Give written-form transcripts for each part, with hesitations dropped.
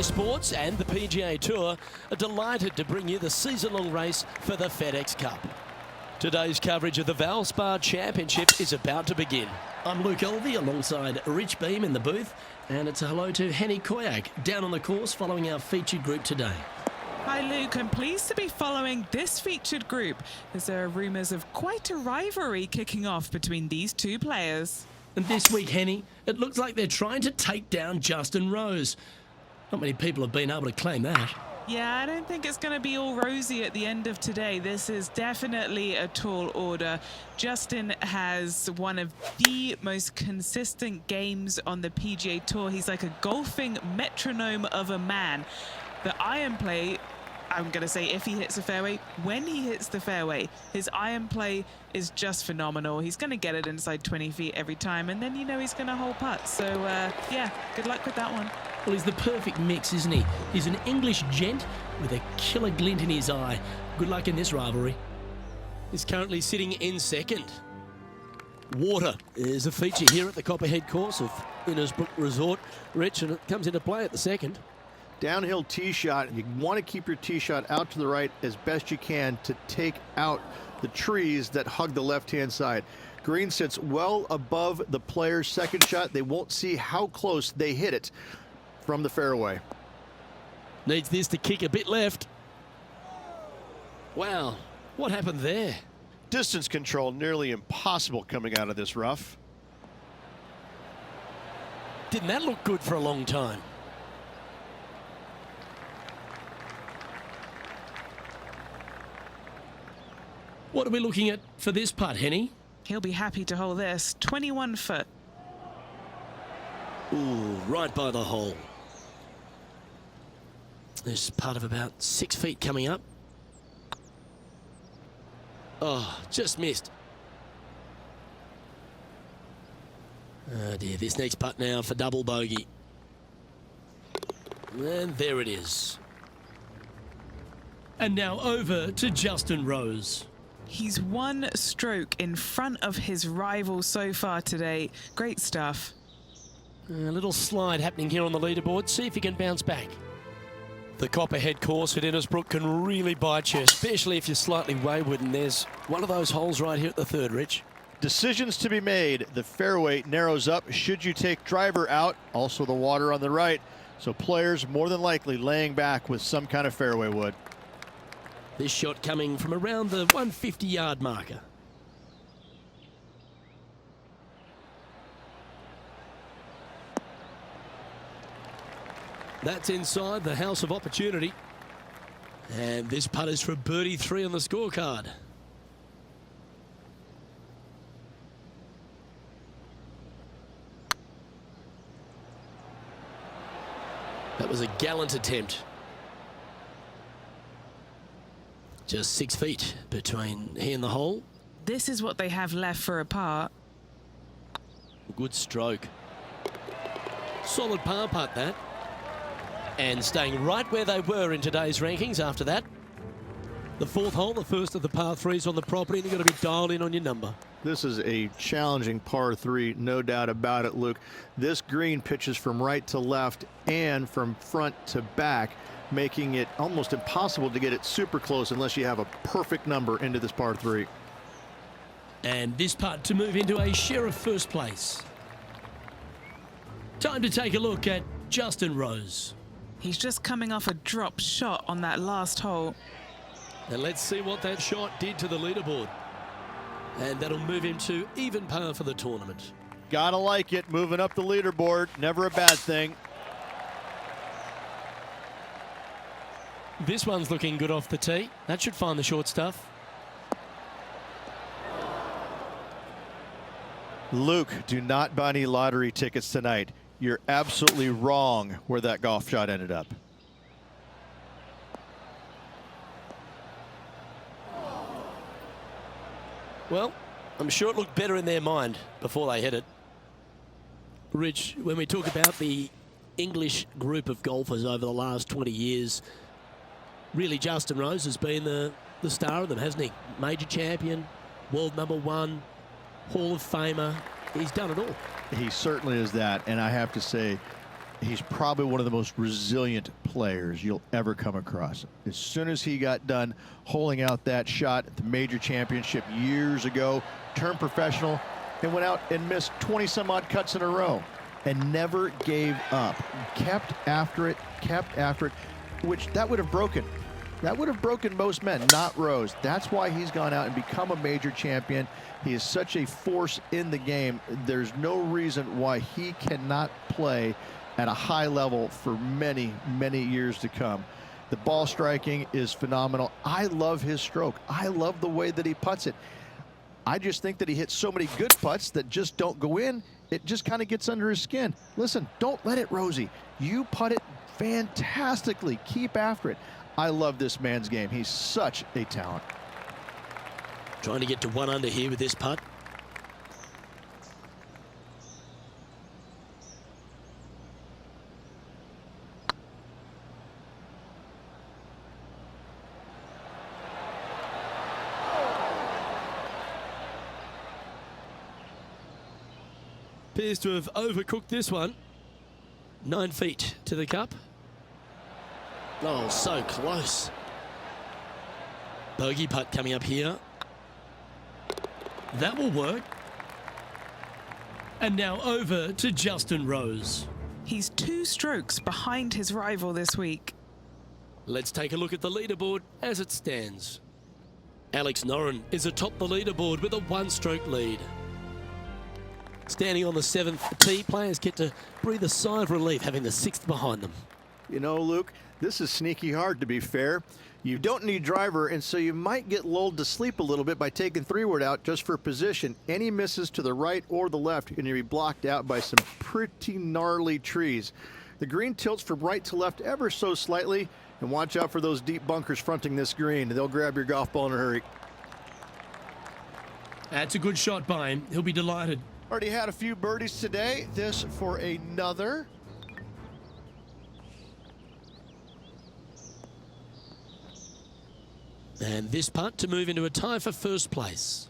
EA Sports and the PGA Tour are delighted to bring you the season-long race for the FedEx Cup. Today's coverage of the Valspar Championship is about to begin. I'm Luke Elvey alongside Rich Beam in the booth, and it's a hello to Henny Koyak down on the course following our featured group today. Hi Luke, I'm pleased to be following this featured group as there are rumours of quite a rivalry kicking off between these two players. And this week, Henny, it looks like they're trying to take down Justin Rose. Not many people have been able to claim that. Yeah, I don't think it's going to be all rosy at the end of today. This is definitely a tall order. Justin has one of the most consistent games on the PGA Tour. He's like a golfing metronome of a man. The iron play, I'm going to say if he hits the fairway, when he hits the fairway, his iron play is just phenomenal. He's going to get it inside 20 feet every time, and then you know he's going to hole putt. So, yeah, good luck with that one. Well, he's the perfect mix, isn't he? He's an English gent with a killer glint in his eye. Good luck in this rivalry. He's currently sitting in second. Water is a feature here at the Copperhead course of Innisbrook Resort, Rich, and it comes into play at the second. Downhill tee shot. You want to keep your tee shot out to the right as best you can to take out the trees that hug the left-hand side. Green sits well above the player's second shot. They won't see how close they hit it from the fairway. Needs this to kick a bit left. Wow, what happened there? Distance control nearly impossible coming out of this rough. Didn't that look good for a long time? What are we looking at for this putt, Henny? He'll be happy to hold this. 21 foot. Ooh, right by the hole. There's putt of about 6 feet coming up. Oh, just missed. Oh dear, this next putt now for double bogey. And there it is. And now over to Justin Rose. He's one stroke in front of his rival so far today. Great stuff. A little slide happening here on the leaderboard. See if he can bounce back. The Copperhead course at Innisbrook can really bite you, especially if you're slightly wayward, and there's one of those holes right here at the third, Rich. Decisions to be made. The fairway narrows up. Should you take driver out? Also the water on the right. So players more than likely laying back with some kind of fairway wood. This shot coming from around the 150-yard marker. That's inside the house of opportunity. And this putt is for birdie 3 on the scorecard. That was a gallant attempt. Just 6 feet between he and the hole. This is what they have left for a par. Good stroke. Solid par putt, that. And staying right where they were in today's rankings after that. The fourth hole, the first of the par 3s on the property, and you've got to be dialed in on your number. This is a challenging par 3, no doubt about it, Luke. This green pitches from right to left and from front to back, making it almost impossible to get it super close unless you have a perfect number into this par 3. And this putt to move into a share of first place. Time to take a look at Justin Rose. He's just coming off a drop shot on that last hole. And let's see what that shot did to the leaderboard. And that'll move him to even par for the tournament. Gotta like it, moving up the leaderboard, never a bad thing. This one's looking good off the tee. That should find the short stuff. Luke, do not buy any lottery tickets tonight. You're absolutely wrong where that golf shot ended up. Well, I'm sure it looked better in their mind before they hit it. Rich, when we talk about the English group of golfers over the last 20 years, really Justin Rose has been the star of them, hasn't he? Major champion, world #1, Hall of Famer. He's done it all. He certainly is that, and I have to say, he's probably one of the most resilient players you'll ever come across. As soon as he got done holing out that shot at the major championship years ago, turned professional and went out and missed 20 some odd cuts in a row and never gave up. Kept after it, which that would have broken. That would have broken most men, not Rose. That's why he's gone out and become a major champion. He is such a force in the game. There's no reason why he cannot play at a high level for many, many years to come. The ball striking is phenomenal. I love his stroke. I love the way that he putts it. I just think that he hits so many good putts that just don't go in. It just kind of gets under his skin. Listen, don't let it, Rosie. You putt it fantastically. Keep after it. I love this man's game. He's such a talent. Trying to get to 1 under here with this putt. Appears to have overcooked this one. 9 feet to the cup. Oh, so close. Bogey putt coming up here. That will work. And now over to Justin Rose. He's 2 strokes behind his rival this week. Let's take a look at the leaderboard as it stands. Alex Noren is atop the leaderboard with a 1-stroke lead. Standing on the 7th tee, players get to breathe a sigh of relief having the 6th behind them. You know, Luke, this is sneaky hard, to be fair. You don't need driver, and so you might get lulled to sleep a little bit by taking 3-wood out just for position. Any misses to the right or the left, and you'll be blocked out by some pretty gnarly trees. The green tilts from right to left ever so slightly, and watch out for those deep bunkers fronting this green. They'll grab your golf ball in a hurry. That's a good shot by him. He'll be delighted. Already had a few birdies today. This for another. And this putt to move into a tie for first place.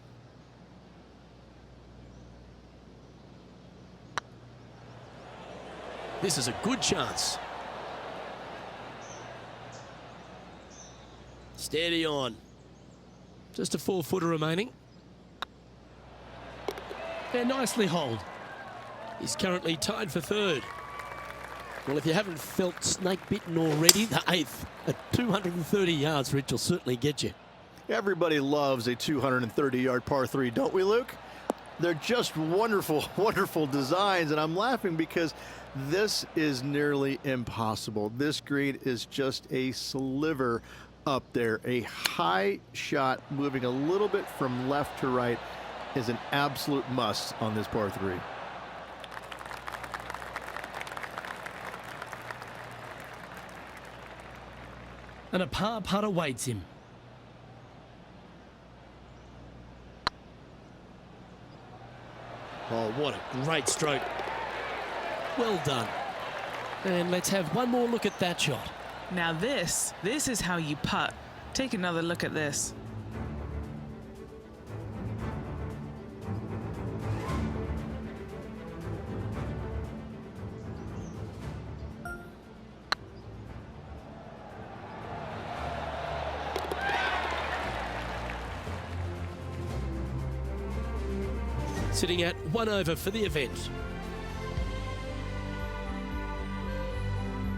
This is a good chance. Steady on. Just a 4-footer remaining. They're nicely holed. He's currently tied for 3rd. Well, if you haven't felt snake bitten already, the 8th at 230 yards, Rich, will certainly get you. Everybody loves a 230-yard par 3, don't we, Luke? They're just wonderful, wonderful designs, and I'm laughing because this is nearly impossible. This green is just a sliver up there. A high shot moving a little bit from left to right is an absolute must on this par 3. And a par putt awaits him. Oh, what a great stroke. Well done. And let's have one more look at that shot. Now this is how you putt. Take another look at this. Sitting at 1 over for the event.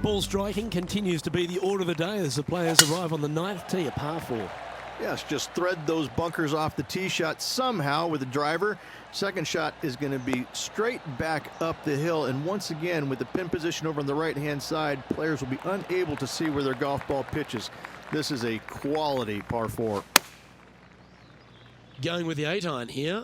Ball striking continues to be the order of the day as the players arrive on the 9th tee, a par 4. Yes, just thread those bunkers off the tee shot somehow with the driver. Second shot is going to be straight back up the hill. And once again, with the pin position over on the right-hand side, players will be unable to see where their golf ball pitches. This is a quality par 4. Going with the 8-iron here.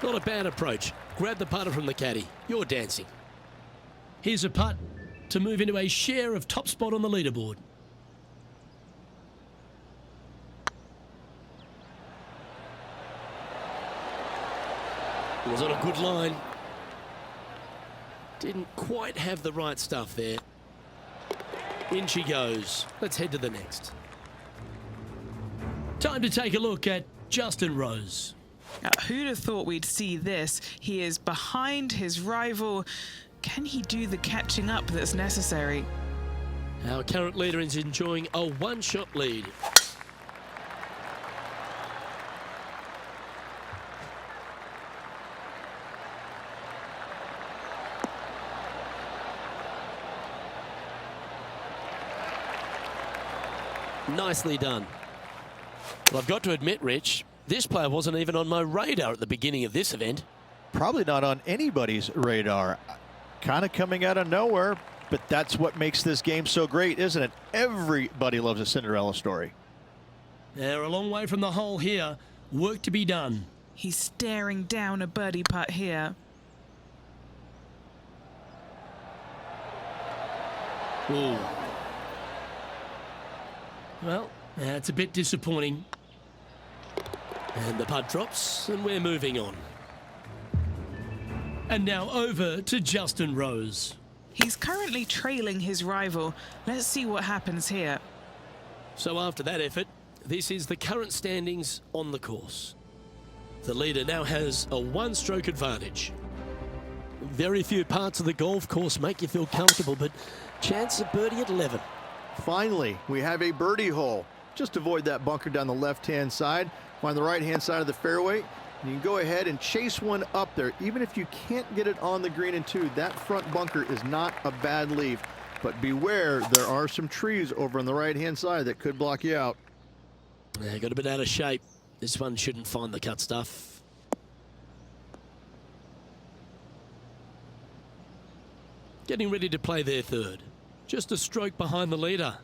Not a bad approach. Grab the putter from the caddy. You're dancing. Here's a putt to move into a share of top spot on the leaderboard. It was on a good line. Didn't quite have the right stuff there. In she goes. Let's head to the next. Time to take a look at Justin Rose. Now, who'd have thought we'd see this? He is behind his rival. Can he do the catching up that's necessary? Our current leader is enjoying a one-shot lead. Nicely done. Well, I've got to admit, Rich, this player wasn't even on my radar at the beginning of this event. Probably not on anybody's radar. Kind of coming out of nowhere, but that's what makes this game so great, isn't it? Everybody loves a Cinderella story. They're a long way from the hole here. Work to be done. He's staring down a birdie putt here. Ooh. Well, that's a bit disappointing. And the putt drops, and we're moving on. And now over to Justin Rose. He's currently trailing his rival. Let's see what happens here. So after that effort, this is the current standings on the course. The leader now has a one-stroke advantage. Very few parts of the golf course make you feel comfortable, but chance of birdie at 11. Finally, we have a birdie hole. Just avoid that bunker down the left-hand side. Find the right-hand side of the fairway. You can go ahead and chase one up there. Even if you can't get it on the green in two, that front bunker is not a bad leave. But beware, there are some trees over on the right-hand side that could block you out. Yeah, got a bit out of shape. This one shouldn't find the cut stuff. Getting ready to play their third. Just a stroke behind the leader.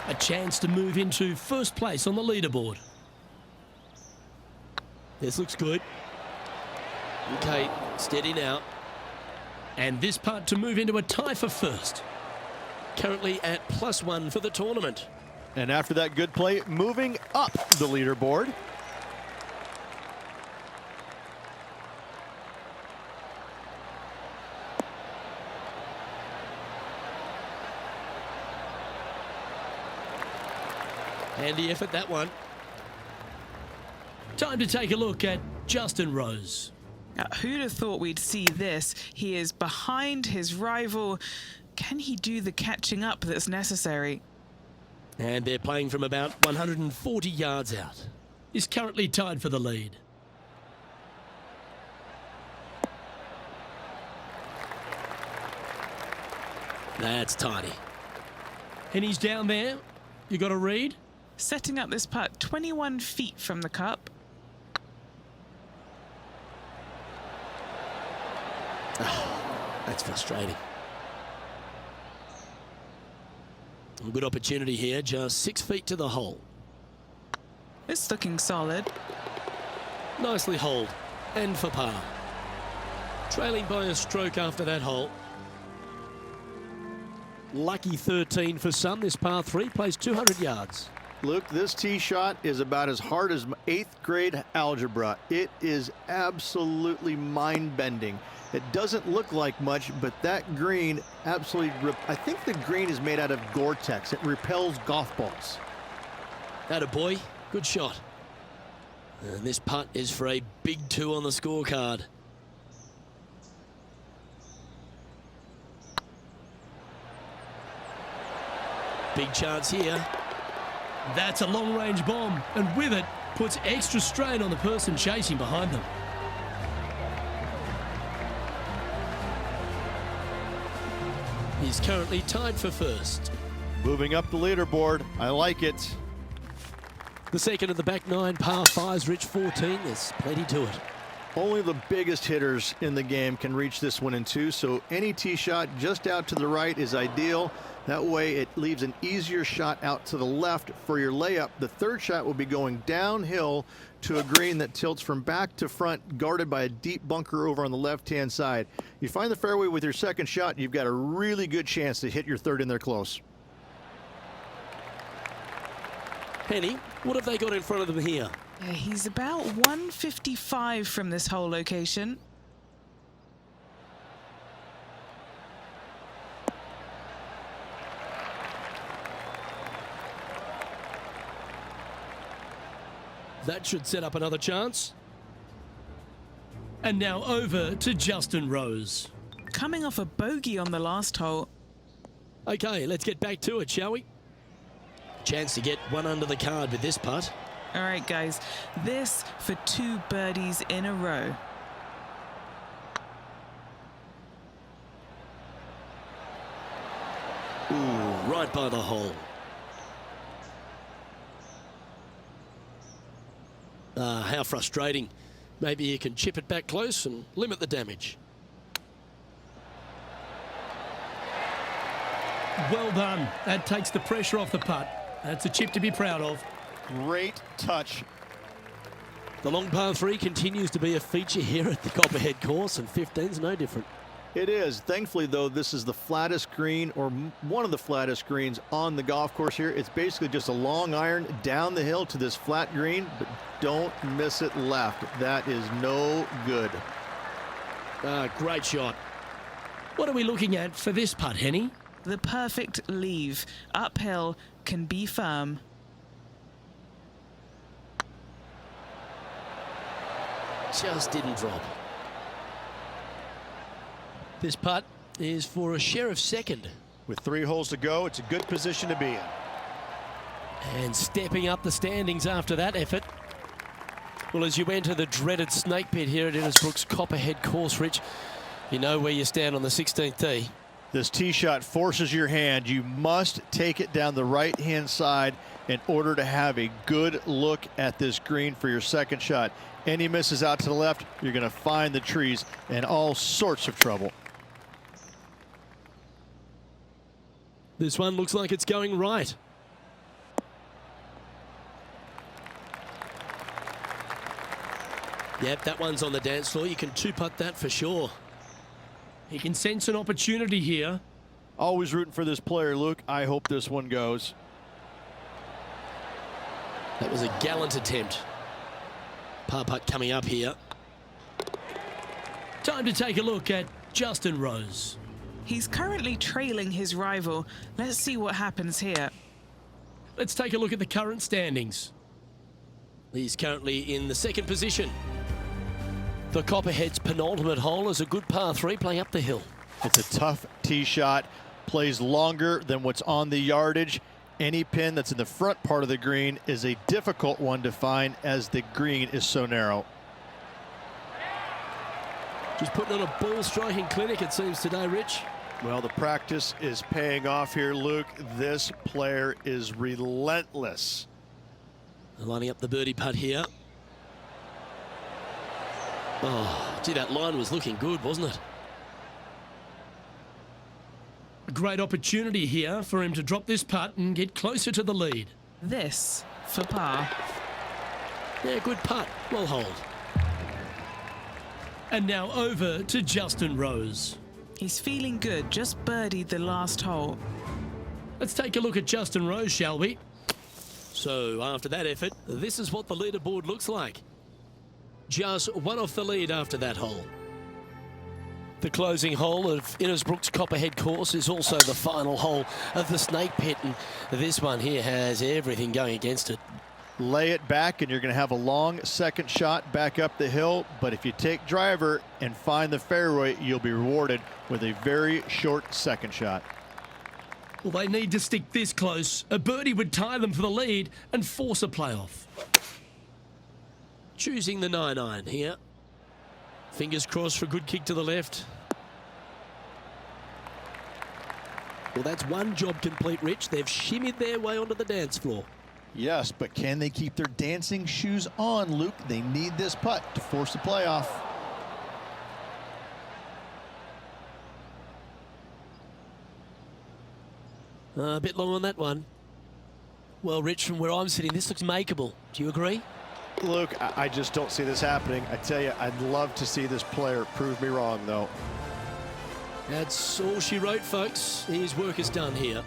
A chance to move into first place on the leaderboard. This looks good. Okay, steady now. And this putt to move into a tie for first. Currently at +1 for the tournament. And after that good play, moving up the leaderboard. Handy effort, that one. Time to take a look at Justin Rose. Now, who'd have thought we'd see this? He is behind his rival. Can he do the catching up that's necessary? And they're playing from about 140 yards out. Is currently tied for the lead. That's tidy. And he's down there. You got a read? Setting up this putt 21 feet from the cup. That's frustrating. A good opportunity here, just 6 feet to the hole. It's looking solid. Nicely holed, and for par. Trailing by a stroke after that hole. Lucky 13 for some. This par 3 plays 200 yards. Luke, this tee shot is about as hard as 8th grade algebra. It is absolutely mind-bending. It doesn't look like much, but that green absolutely, I think the green is made out of Gore-Tex. It repels golf balls. Atta boy, good shot. And this putt is for a big 2 on the scorecard. Big chance here. That's a long-range bomb, and with it, puts extra strain on the person chasing behind them. He's currently tied for first. Moving up the leaderboard. I like it. The second of the back 9, par 5's Rich 14. There's plenty to it. Only the biggest hitters in the game can reach this one in 2, so any tee shot just out to the right is ideal. That way it leaves an easier shot out to the left for your layup. The third shot will be going downhill to a green that tilts from back to front, guarded by a deep bunker over on the left-hand side. You find the fairway with your second shot, you've got a really good chance to hit your third in there close. Penny, what have they got in front of them here? Yeah, he's about 155 from this hole location. That should set up another chance. And now over to Justin Rose. Coming off a bogey on the last hole. Okay, let's get back to it, shall we? Chance to get one under the card with this putt. All right, guys, this for 2 birdies in a row. Ooh, right by the hole. How frustrating. Maybe you can chip it back close and limit the damage. Well done. That takes the pressure off the putt. That's a chip to be proud of. Great touch. The long par 3 continues to be a feature here at the Copperhead course, and 15's no different. It is. Thankfully, though, this is the flattest green, or one of the flattest greens on the golf course here. It's basically just a long iron down the hill to this flat green, but don't miss it left. That is no good. Great shot. What are we looking at for this putt, Henny? The perfect leave. Uphill, can be firm. Just didn't drop. This putt is for a share of second. With 3 holes to go, it's a good position to be in. And stepping up the standings after that effort. Well, as you enter the dreaded snake pit here at Innisbrook's Copperhead course, Rich, you know where you stand on the 16th tee. This tee shot forces your hand. You must take it down the right-hand side in order to have a good look at this green for your second shot. Any misses out to the left, you're going to find the trees in all sorts of trouble. This one looks like it's going right. Yep, that one's on the dance floor. You can 2-putt that for sure. He can sense an opportunity here. Always rooting for this player, Luke. I hope this one goes. That was a gallant attempt. Par putt coming up here. Time to take a look at Justin Rose. He's currently trailing his rival. Let's see what happens here. Let's take a look at the current standings. He's currently in the second position. The Copperhead's penultimate hole is a good par 3 playing up the hill. It's a tough tee shot, plays longer than what's on the yardage. Any pin that's in the front part of the green is a difficult one to find as the green is so narrow. Just putting on a ball striking clinic, it seems, today, Rich. Well, the practice is paying off here, Luke. This player is relentless. Lining up the birdie putt here. Oh, gee, that line was looking good, wasn't it? A great opportunity here for him to drop this putt and get closer to the lead. This for par. Yeah, good putt. Well holed. And now over to Justin Rose. He's feeling good, just birdied the last hole. Let's take a look at Justin Rose, shall we? So after that effort, this is what the leaderboard looks like. Just one off the lead after that hole. The closing hole of Innisbrook's Copperhead course is also the final hole of the snake pit, and this one here has everything going against it. Lay it back and you're going to have a long second shot back up the hill, but if you take driver and find the fairway, you'll be rewarded with a very short second shot. Well, they need to stick this close. A birdie would tie them for the lead and force a playoff. Choosing the 9-iron here. Fingers crossed for a good kick to the left. Well, that's one job complete, Rich. They've shimmied their way onto the dance floor. Yes, but can they keep their dancing shoes on, Luke? They need this putt to force the playoff. A bit long on that one. Well, Rich, from where I'm sitting, this looks makeable. Do you agree? Luke, I just don't see this happening. I tell you, I'd love to see this player prove me wrong, though. That's all she wrote, folks. His work is done here.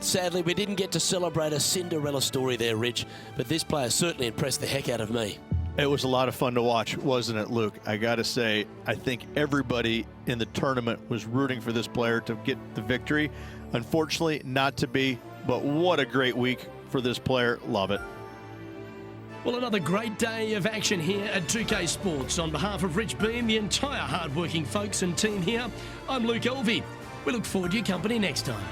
Sadly, we didn't get to celebrate a Cinderella story there, Rich, but this player certainly impressed the heck out of me. It was a lot of fun to watch, wasn't it, Luke? I got to say, I think everybody in the tournament was rooting for this player to get the victory. Unfortunately, not to be, but what a great week for this player. Love it. Well, another great day of action here at 2K Sports. On behalf of Rich Beam, the entire hard-working folks and team here, I'm Luke Elvey. We look forward to your company next time.